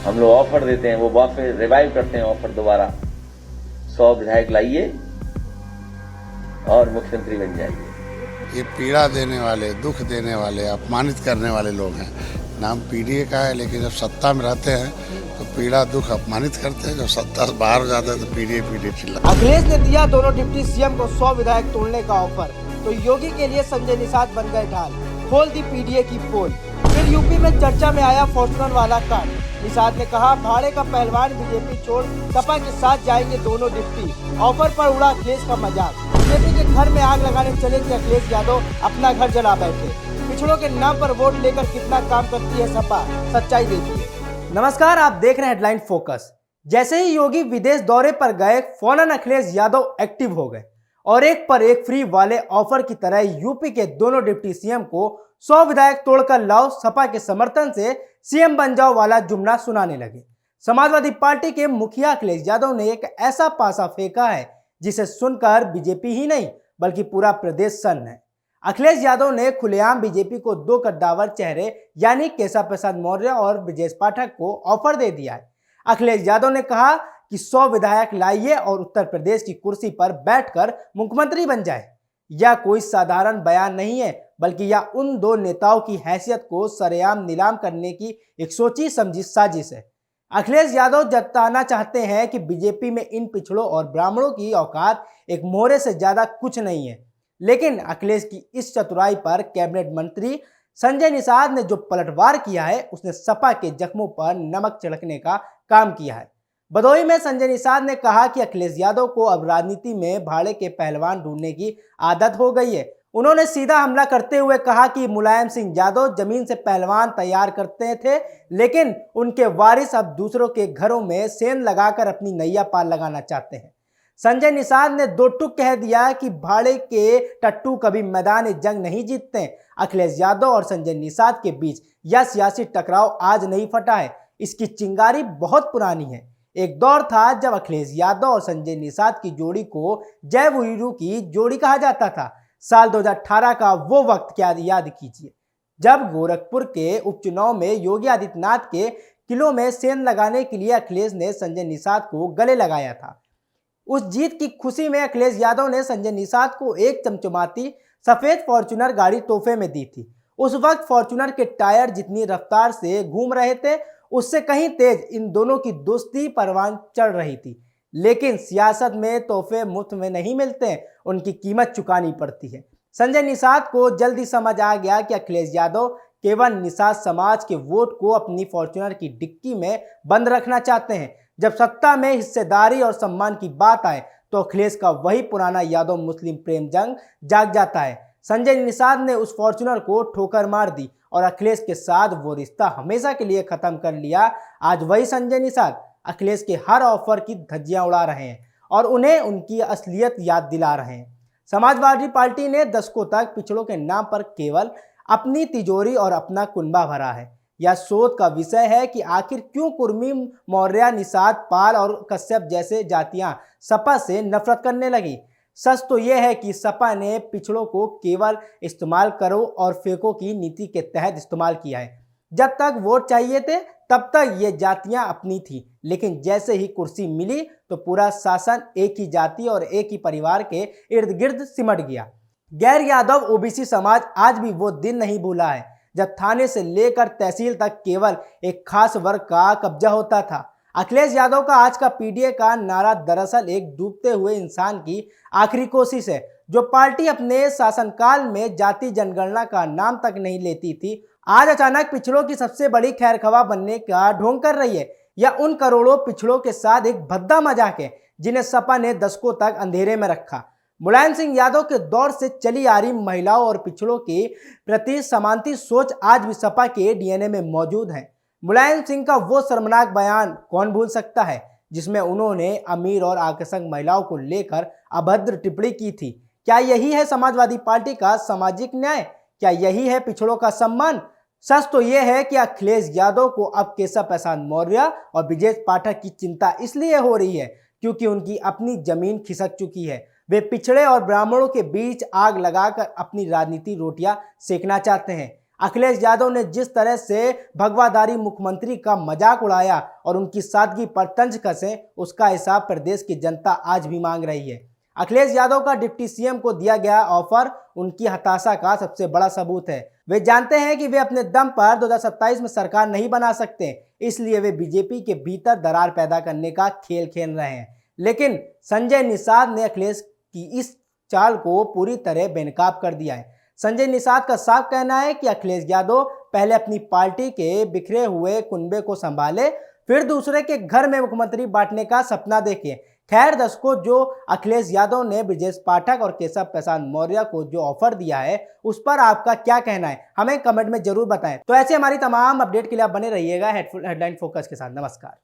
हम लोग ऑफर देते हैं, वो वापस रिवाइव करते हैं ऑफर दोबारा, 100 विधायक लाइए और मुख्यमंत्री बन जाइए। ये पीड़ा देने वाले, दुख देने वाले, अपमानित करने वाले लोग हैं। नाम पीडीए का है, लेकिन जब सत्ता में रहते हैं तो पीड़ा दुख अपमानित करते हैं, जब सत्ता से बाहर हो जाते हैं तो पीडीए चिल्लाते हैं। अखिलेश ने दिया दोनों डिप्टी सीएम को 100 विधायक तोड़ने का ऑफर, तो योगी के लिए संजय निषाद बन गए ढाल, खोल दी पीडीए की पोल। फिर यूपी में चर्चा में आया फॉर्च्यूनर वाला कांड। निषाद ने कहा भाड़े का पहलवान बीजेपी छोड़ सपा के साथ जाएंगे दोनों डिप्टी। ऑफर पर उड़ा अखिलेश का मजाक। बीजेपी के घर में आग लगाने चले थे अखिलेश यादव, अपना घर जला बैठे। पिछड़ों के नाम पर वोट लेकर कितना काम करती है सपा, सच्चाई देखिए। नमस्कार, आप देख रहे हैं हेडलाइन फोकस। जैसे ही योगी विदेश दौरे पर गए, फौरन अखिलेश यादव एक्टिव हो गए और एक पर एक फ्री वाले ऑफर की तरह यूपी के दोनों डिप्टी सीएम को 100 विधायक तोड़कर लाओ, सपा के समर्थन से सीएम बन जाओ वाला जुमला सुनाने लगे। समाजवादी पार्टी के मुखिया अखिलेश यादव ने एक ऐसा पासा फेंका है जिसे सुनकर बीजेपी ही नहीं बल्कि पूरा प्रदेश सन्न है। अखिलेश यादव ने खुलेआम बीजेपी को दो कद्दावर चेहरे यानी केशव प्रसाद मौर्य और ब्रजेश पाठक को ऑफर दे दिया है। अखिलेश यादव ने कहा कि 100 विधायक लाइए और उत्तर प्रदेश की कुर्सी पर बैठकर मुख्यमंत्री बन जाए। यह कोई साधारण बयान नहीं है, बल्कि यह उन दो नेताओं की हैसियत को सरेआम नीलाम करने की एक सोची समझी साजिश है। अखिलेश यादव जताना चाहते हैं कि बीजेपी में इन पिछड़ों और ब्राह्मणों की औकात एक मोहरे से ज्यादा कुछ नहीं है। लेकिन अखिलेश की इस चतुराई पर कैबिनेट मंत्री संजय निषाद ने जो पलटवार किया है, उसने सपा के जख्मों पर नमक छिड़कने का काम किया है। भदोही में संजय निषाद ने कहा कि अखिलेश यादव को अब राजनीति में भाड़े के पहलवान ढूंढने की आदत हो गई है। उन्होंने सीधा हमला करते हुए कहा कि मुलायम सिंह यादव जमीन से पहलवान तैयार करते थे, लेकिन उनके वारिस अब दूसरों के घरों में सेंध लगाकर अपनी नैया पार लगाना चाहते हैं। संजय निषाद ने दो टूक कह दिया कि भाड़े के टट्टू कभी मैदान जंग नहीं जीतते। अखिलेश यादव और संजय निषाद के बीच यह सियासी टकराव आज नहीं फटा है, इसकी चिंगारी बहुत पुरानी है। एक दौर था जब अखिलेश यादव और संजय निषाद की जोड़ी को जय वीरू की जोड़ी कहा जाता था। साल 2018 का वो वक्त क्या याद कीजिए, जब गोरखपुर के उपचुनाव में योगी आदित्यनाथ के किलों में सेंध लगाने के लिए अखिलेश ने संजय निषाद को गले लगाया था। उस जीत की खुशी में अखिलेश यादव ने संजय निषाद को एक चमचमाती सफेद फॉर्च्यूनर गाड़ी तोहफे में दी थी। उस वक्त फॉर्च्यूनर के टायर जितनी रफ्तार से घूम रहे थे, उससे कहीं तेज इन दोनों की दोस्ती परवान चढ़ रही थी। लेकिन सियासत में तोहफे मुफ्त में नहीं मिलते, उनकी कीमत चुकानी पड़ती है। संजय निषाद को जल्दी समझ आ गया कि अखिलेश यादव केवल निषाद समाज के वोट को अपनी फॉर्च्यूनर की डिक्की में बंद रखना चाहते हैं। जब सत्ता में हिस्सेदारी और सम्मान की बात आए तो अखिलेश का वही पुराना यादव मुस्लिम प्रेम जंग जाग जाता है। संजय निषाद ने उस फॉर्च्यूनर को ठोकर मार दी और अखिलेश के साथ वो रिश्ता हमेशा के लिए खत्म कर लिया। आज वही संजय निषाद अखिलेश के हर ऑफर की धज्जियां उड़ा रहे हैं और उन्हें उनकी असलियत याद दिला रहे हैं। समाजवादी पार्टी ने दशकों तक पिछड़ों के नाम पर केवल अपनी तिजोरी और अपना कुनबा भरा है। यह शोध का विषय है कि आखिर क्यों कुर्मी, मौर्य, निषाद, पाल और कश्यप जैसे जातियां सपा से नफरत करने लगी। सच तो यह है कि सपा ने पिछड़ों को केवल इस्तेमाल करो और फेंको की नीति के तहत इस्तेमाल किया है। जब तक वोट चाहिए थे तब तक ये जातियां अपनी थी, लेकिन जैसे ही कुर्सी मिली तो पूरा शासन एक ही जाति और एक ही परिवार के इर्द गिर्द सिमट गया। गैर यादव ओबीसी समाज आज भी वो दिन नहीं भूला है जब थाने से लेकर तहसील तक केवल एक खास वर्ग का कब्जा होता था। अखिलेश यादव का आज का पीडीए का नारा दरअसल एक डूबते हुए इंसान की आखिरी कोशिश है। जो पार्टी अपने शासनकाल में जाति जनगणना का नाम तक नहीं लेती थी, आज अचानक पिछड़ों की सबसे बड़ी खैरखवा बनने का ढोंग कर रही है। यह उन करोड़ों पिछड़ों के साथ एक भद्दा मजाक है जिन्हें सपा ने दशकों तक अंधेरे में रखा। मुलायम सिंह यादव के दौर से चली आ रही महिलाओं और पिछड़ों के प्रति समानती सोच आज भी सपा के डीएनए में मौजूद है। मुलायम सिंह का वो शर्मनाक बयान कौन भूल सकता है, जिसमें उन्होंने अमीर और आकर्षक महिलाओं को लेकर अभद्र टिप्पणी की थी। क्या यही है समाजवादी पार्टी का सामाजिक न्याय? क्या यही है पिछड़ों का सम्मान? सच तो यह है कि अखिलेश यादव को अब केशव प्रसाद मौर्य और ब्रजेश पाठक की चिंता इसलिए हो रही है क्योंकि उनकी अपनी जमीन खिसक चुकी है। वे पिछड़े और ब्राह्मणों के बीच आग लगाकर अपनी राजनीति रोटियां सेकना चाहते हैं। अखिलेश यादव ने जिस तरह से भगवाधारी मुख्यमंत्री का मजाक उड़ाया और उनकी सादगी पर तंज कसे, उसका हिसाब प्रदेश की जनता आज भी मांग रही है। अखिलेश यादव का डिप्टी सीएम को दिया गया ऑफर उनकी हताशा का सबसे बड़ा सबूत है। वे जानते हैं कि वे अपने दम पर 2027 में सरकार नहीं बना सकते, इसलिए वे बीजेपी के भीतर दरार पैदा करने का खेल खेल रहे हैं। लेकिन संजय निषाद ने अखिलेश की इस चाल को पूरी तरह बेनकाब कर दिया है। संजय निषाद का साफ कहना है कि अखिलेश यादव पहले अपनी पार्टी के बिखरे हुए कुनबे को संभाले, फिर दूसरे के घर में मुख्यमंत्री बांटने का सपना देखे। खैर, दर्शकों, जो अखिलेश यादव ने ब्रजेश पाठक और केशव प्रसाद मौर्य को जो ऑफर दिया है, उस पर आपका क्या कहना है, हमें कमेंट में जरूर बताएं। तो ऐसे हमारी तमाम अपडेट के लिए आप बने रहिएगा हेडलाइन फोकस के साथ। नमस्कार।